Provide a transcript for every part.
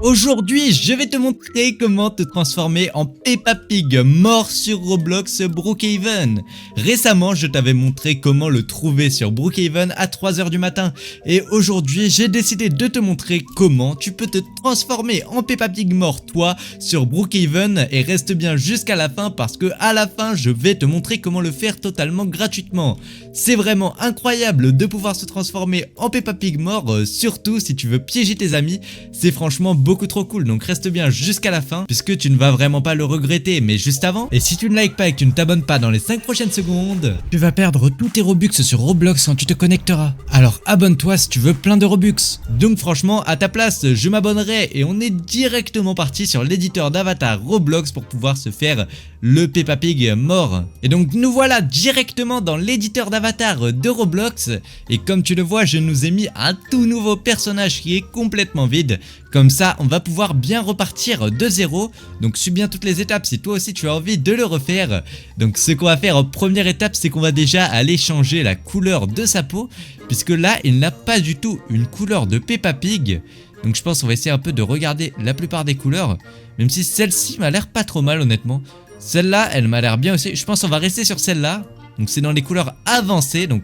Aujourd'hui, je vais te montrer comment te transformer en Peppa Pig mort sur Roblox Brookhaven. Récemment, je t'avais montré comment le trouver sur Brookhaven à 3h du matin. Et aujourd'hui, j'ai décidé de te montrer comment tu peux te transformer en Peppa Pig mort toi sur Brookhaven. Et reste bien jusqu'à la fin parce que à la fin, je vais te montrer comment le faire totalement gratuitement. C'est vraiment incroyable de pouvoir se transformer en Peppa Pig mort, surtout si tu veux piéger tes amis. C'est franchement beaucoup trop cool, donc reste bien jusqu'à la fin puisque tu ne vas vraiment pas le regretter. Mais juste avant, et si tu ne likes pas et que tu ne t'abonnes pas dans les 5 prochaines secondes, tu vas perdre tous tes Robux sur Roblox quand tu te connecteras. Alors abonne-toi si tu veux plein de Robux. Donc franchement, à ta place, je m'abonnerai et on est directement parti sur l'éditeur d'avatar Roblox pour pouvoir se faire le Peppa Pig mort. Et donc nous voilà directement dans l'éditeur d'avatar de Roblox. Et comme tu le vois, je nous ai mis un tout nouveau personnage qui est complètement vide. Comme ça, on va pouvoir bien repartir de zéro. Donc suis bien toutes les étapes si toi aussi tu as envie de le refaire. Donc ce qu'on va faire en première étape, c'est qu'on va déjà aller changer la couleur de sa peau. Puisque là, il n'a pas du tout une couleur de Peppa Pig. Donc je pense qu'on va essayer un peu de regarder la plupart des couleurs. Même si celle-ci m'a l'air pas trop mal honnêtement. Celle-là, elle m'a l'air bien aussi. Je pense qu'on va rester sur celle-là. Donc c'est dans les couleurs avancées. Donc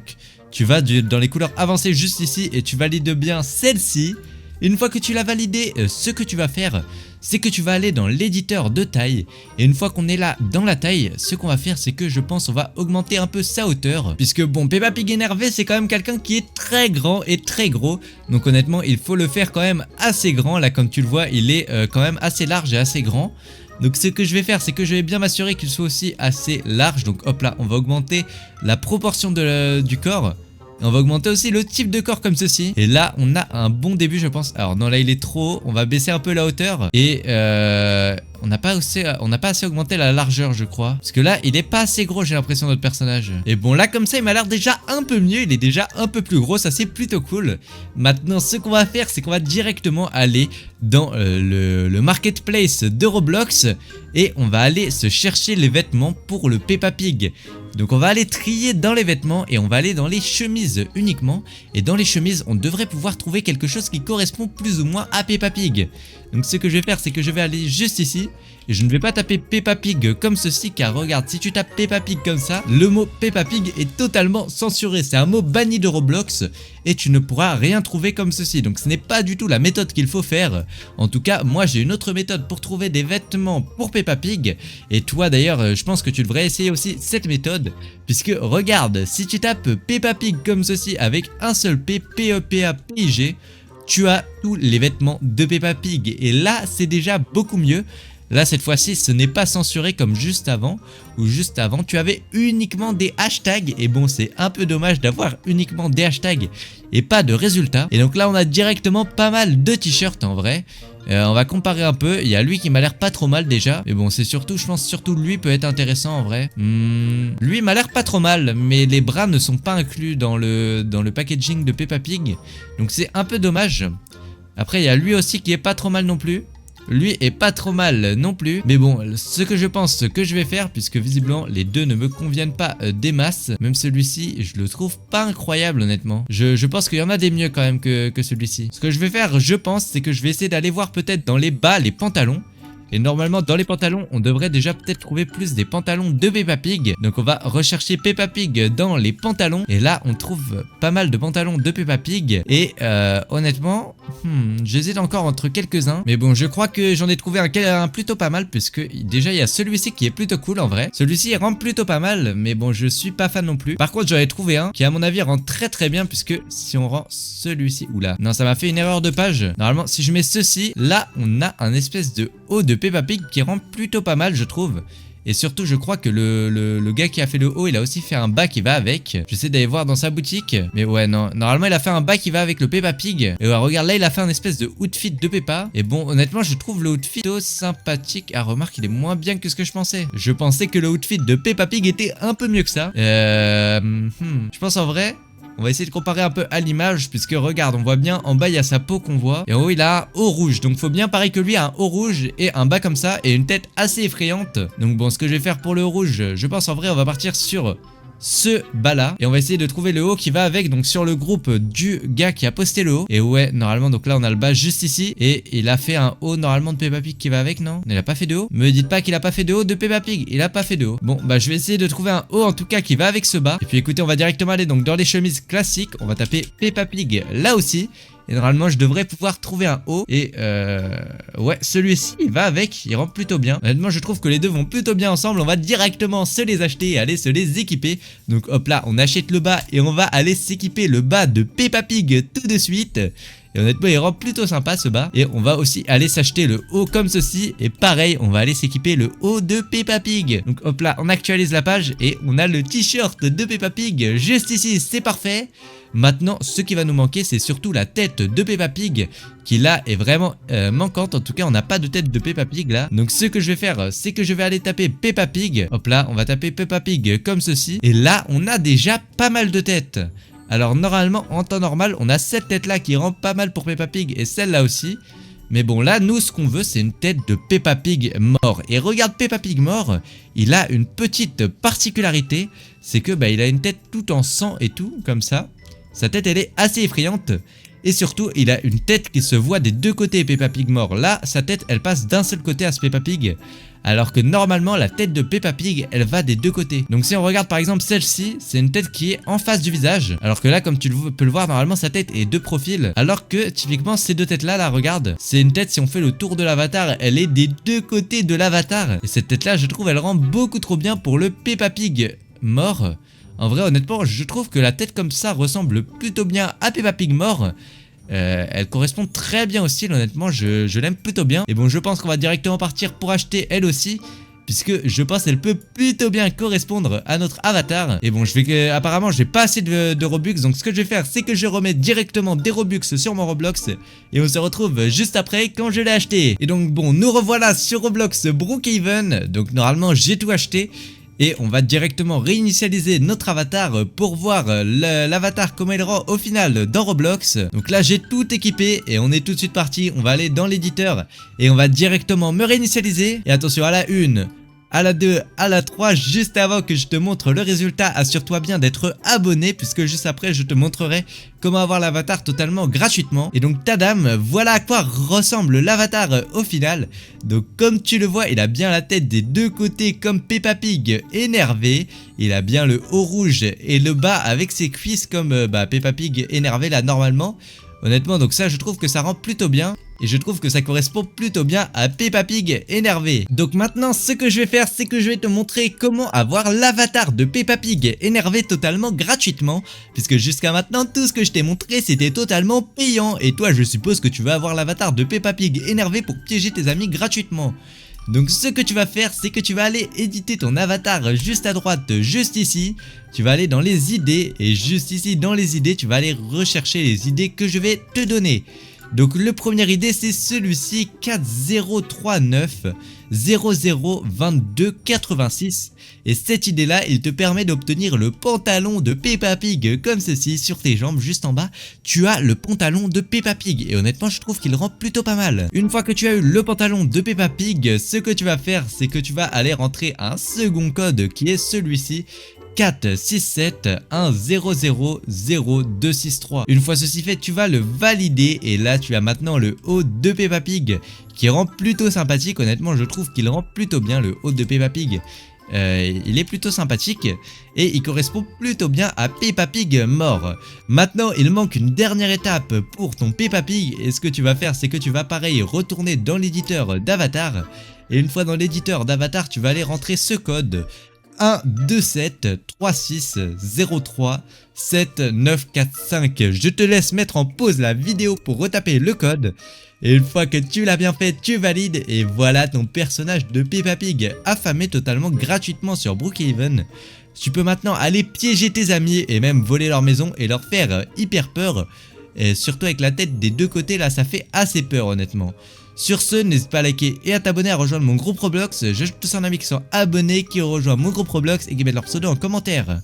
tu vas dans les couleurs avancées juste ici et tu valides bien celle-ci. Une fois que tu l'as validé, ce que tu vas faire, c'est que tu vas aller dans l'éditeur de taille. Et une fois qu'on est là dans la taille, ce qu'on va faire, c'est que je pense on va augmenter un peu sa hauteur. Puisque bon, Peppa Pig énervé, c'est quand même quelqu'un qui est très grand et très gros. Donc honnêtement, il faut le faire quand même assez grand. Là, comme tu le vois, il est quand même assez large et assez grand. Donc ce que je vais faire, c'est que je vais bien m'assurer qu'il soit aussi assez large. Donc hop là, on va augmenter la proportion du corps. On va augmenter aussi le type de corps comme ceci. Et là, on a un bon début, je pense. Alors non, là, il est trop haut. On va baisser un peu la hauteur. Et on n'a pas assez augmenté la largeur, je crois. Parce que là, il est pas assez gros, j'ai l'impression, notre personnage. Et bon, là, comme ça, il m'a l'air déjà un peu mieux. Il est déjà un peu plus gros. Ça, c'est plutôt cool. Maintenant, ce qu'on va faire, c'est qu'on va directement aller dans le marketplace de Roblox. Et on va aller se chercher les vêtements pour le Peppa Pig. Donc on va aller trier dans les vêtements et on va aller dans les chemises uniquement. Et dans les chemises, on devrait pouvoir trouver quelque chose qui correspond plus ou moins à Peppa Pig. Donc ce que je vais faire, c'est que je vais aller juste ici. Et je ne vais pas taper Peppa Pig comme ceci, car regarde, si tu tapes Peppa Pig comme ça, le mot Peppa Pig est totalement censuré. C'est un mot banni de Roblox et tu ne pourras rien trouver comme ceci. Donc ce n'est pas du tout la méthode qu'il faut faire. En tout cas, moi j'ai une autre méthode pour trouver des vêtements pour Peppa Pig. Et toi d'ailleurs, je pense que tu devrais essayer aussi cette méthode. Puisque regarde, si tu tapes Peppa Pig comme ceci avec un seul P, P-E-P-A-P-I-G, tu as tous les vêtements de Peppa Pig. Et là, c'est déjà beaucoup mieux. Là, cette fois-ci, ce n'est pas censuré comme juste avant. Ou juste avant, tu avais uniquement des hashtags. Et bon, c'est un peu dommage d'avoir uniquement des hashtags et pas de résultats. Et donc là, on a directement pas mal de t-shirts en vrai. On va comparer un peu. Il y a lui qui m'a l'air pas trop mal déjà. Mais bon, c'est surtout, je pense surtout lui peut être intéressant en vrai. Lui m'a l'air pas trop mal. Mais les bras ne sont pas inclus dans le packaging de Peppa Pig. Donc c'est un peu dommage. Après, il y a lui aussi qui est pas trop mal non plus. Lui est pas trop mal non plus. Mais bon, ce que je pense que je vais faire, puisque visiblement les deux ne me conviennent pas des masses. Même celui-ci, je le trouve pas incroyable honnêtement. Je pense qu'il y en a des mieux quand même que celui-ci. Ce que je vais faire, je pense, c'est que je vais essayer d'aller voir peut-être dans les bas les pantalons. Et normalement dans les pantalons on devrait déjà peut-être trouver plus des pantalons de Peppa Pig. Donc on va rechercher Peppa Pig dans les pantalons. Et là on trouve pas mal de pantalons de Peppa Pig. Et honnêtement j'hésite encore entre quelques-uns. Mais bon je crois que j'en ai trouvé un plutôt pas mal. Puisque déjà il y a celui-ci qui est plutôt cool en vrai. Celui-ci il rend plutôt pas mal. Mais bon je suis pas fan non plus. Par contre j'en ai trouvé un qui à mon avis rend très très bien. Puisque si on rend celui-ci, oula, non ça m'a fait une erreur de page. Normalement si je mets ceci, là on a un espèce de haut de Peppa Pig qui rend plutôt pas mal je trouve. Et surtout je crois que le gars qui a fait le haut, il a aussi fait un bas qui va avec. J'essaie d'aller voir dans sa boutique. Mais ouais non, normalement il a fait un bas qui va avec le Peppa Pig. Et ouais, regarde là il a fait un espèce de outfit de Peppa. Et bon honnêtement je trouve le outfit plutôt sympathique. Ah remarque il est moins bien que ce que je pensais. Je pensais que le outfit de Peppa Pig était un peu mieux que ça. Je pense en vrai on va essayer de comparer un peu à l'image, puisque regarde, on voit bien en bas il y a sa peau qu'on voit. Et en haut il a un haut rouge. Donc faut bien pareil que lui a un haut rouge et un bas comme ça et une tête assez effrayante. Donc bon, ce que je vais faire pour le rouge, je pense en vrai on va partir sur ce bas là et on va essayer de trouver le haut qui va avec, donc sur le groupe du gars qui a posté le haut. Et ouais, normalement donc là on a le bas juste ici et il a fait un haut normalement de Peppa Pig qui va avec, non? Il a pas fait de haut? Me dites pas qu'il a pas fait de haut de Peppa Pig, il a pas fait de haut. Bon bah je vais essayer de trouver un haut en tout cas qui va avec ce bas. Et puis écoutez, on va directement aller donc dans les chemises classiques, on va taper Peppa Pig là aussi. Et normalement je devrais pouvoir trouver un haut. Et ouais, celui-ci il va avec, il rentre plutôt bien. Honnêtement je trouve que les deux vont plutôt bien ensemble. On va directement se les acheter et aller se les équiper. Donc hop là, on achète le bas et on va aller s'équiper le bas de Peppa Pig tout de suite. Et honnêtement il rend plutôt sympa ce bas. Et on va aussi aller s'acheter le haut comme ceci. Et pareil, on va aller s'équiper le haut de Peppa Pig. Donc hop là, on actualise la page et on a le t-shirt de Peppa Pig juste ici, c'est parfait. Maintenant ce qui va nous manquer c'est surtout la tête de Peppa Pig qui là est vraiment manquante. En tout cas on n'a pas de tête de Peppa Pig là. Donc ce que je vais faire c'est que je vais aller taper Peppa Pig. Hop là, on va taper Peppa Pig comme ceci. Et là on a déjà pas mal de têtes. Alors normalement en temps normal on a cette tête là qui rend pas mal pour Peppa Pig et celle-là aussi. Mais bon là nous ce qu'on veut c'est une tête de Peppa Pig mort. Et regarde Peppa Pig mort, il a une petite particularité. C'est que bah il a une tête tout en sang et tout comme ça. Sa tête elle est assez effrayante. Et surtout il a une tête qui se voit des deux côtés Peppa Pig mort. Là sa tête elle passe d'un seul côté à ce Peppa Pig. Alors que normalement la tête de Peppa Pig elle va des deux côtés. Donc si on regarde par exemple celle-ci, c'est une tête qui est en face du visage. Alors que là comme tu peux le voir normalement sa tête est de profil. Alors que typiquement ces deux têtes là regarde, c'est une tête si on fait le tour de l'avatar, elle est des deux côtés de l'avatar. Et cette tête là je trouve elle rend beaucoup trop bien pour le Peppa Pig mort. En vrai honnêtement je trouve que la tête comme ça ressemble plutôt bien à Peppa Pig mort. Elle correspond très bien au style, honnêtement je l'aime plutôt bien. Et bon je pense qu'on va directement partir pour acheter elle aussi, puisque je pense qu'elle peut plutôt bien correspondre à notre avatar. Et bon apparemment j'ai pas assez de Robux. Donc ce que je vais faire c'est que je remets directement des Robux sur mon Roblox. Et on se retrouve juste après quand je l'ai acheté. Et donc bon nous revoilà sur Roblox Brookhaven. Donc normalement j'ai tout acheté. Et on va directement réinitialiser notre avatar pour voir l'avatar comment il rend au final dans Roblox. Donc là j'ai tout équipé et on est tout de suite parti. On va aller dans l'éditeur et on va directement me réinitialiser. Et attention à la 1, à la 2, à la 3, juste avant que je te montre le résultat, assure-toi bien d'être abonné puisque juste après je te montrerai comment avoir l'avatar totalement gratuitement. Et donc tadam, voilà à quoi ressemble l'avatar au final. Donc comme tu le vois, il a bien la tête des deux côtés comme Peppa Pig énervé. Il a bien le haut rouge et le bas avec ses cuisses comme Peppa Pig énervé là normalement. Honnêtement donc ça je trouve que ça rend plutôt bien. Et je trouve que ça correspond plutôt bien à Peppa Pig énervé. Donc maintenant ce que je vais faire c'est que je vais te montrer comment avoir l'avatar de Peppa Pig énervé totalement gratuitement. Puisque jusqu'à maintenant tout ce que je t'ai montré c'était totalement payant. Et toi je suppose que tu vas avoir l'avatar de Peppa Pig énervé pour piéger tes amis gratuitement. Donc ce que tu vas faire c'est que tu vas aller éditer ton avatar juste à droite, juste ici. Tu vas aller dans les idées et juste ici dans les idées tu vas aller rechercher les idées que je vais te donner. Donc le premier idée c'est celui-ci 4039 0022 86 et cette idée là il te permet d'obtenir le pantalon de Peppa Pig comme ceci sur tes jambes juste en bas tu as le pantalon de Peppa Pig et honnêtement je trouve qu'il rend plutôt pas mal. Une fois que tu as eu le pantalon de Peppa Pig, ce que tu vas faire c'est que tu vas aller rentrer un second code qui est celui-ci 46710000263. Une fois ceci fait, tu vas le valider et là tu as maintenant le haut de Peppa Pig qui rend plutôt sympathique. Honnêtement, je trouve qu'il rend plutôt bien le haut de Peppa Pig. Il est plutôt sympathique et il correspond plutôt bien à Peppa Pig mort. Maintenant, il manque une dernière étape pour ton Peppa Pig et ce que tu vas faire, c'est que tu vas pareil retourner dans l'éditeur d'avatar et une fois dans l'éditeur d'avatar, tu vas aller rentrer ce code 12736037945. Je te laisse mettre en pause la vidéo pour retaper le code. Et une fois que tu l'as bien fait, tu valides. Et voilà ton personnage de Peppa Pig affamé totalement gratuitement sur Brookhaven. Tu peux maintenant aller piéger tes amis et même voler leur maison et leur faire hyper peur. Et surtout avec la tête des deux côtés là, ça fait assez peur honnêtement. Sur ce, n'hésite pas à liker et à t'abonner à rejoindre mon groupe Roblox. Je tous un ami qui sont abonnés, qui rejoint mon groupe Roblox et qui mettent leur pseudo en commentaire.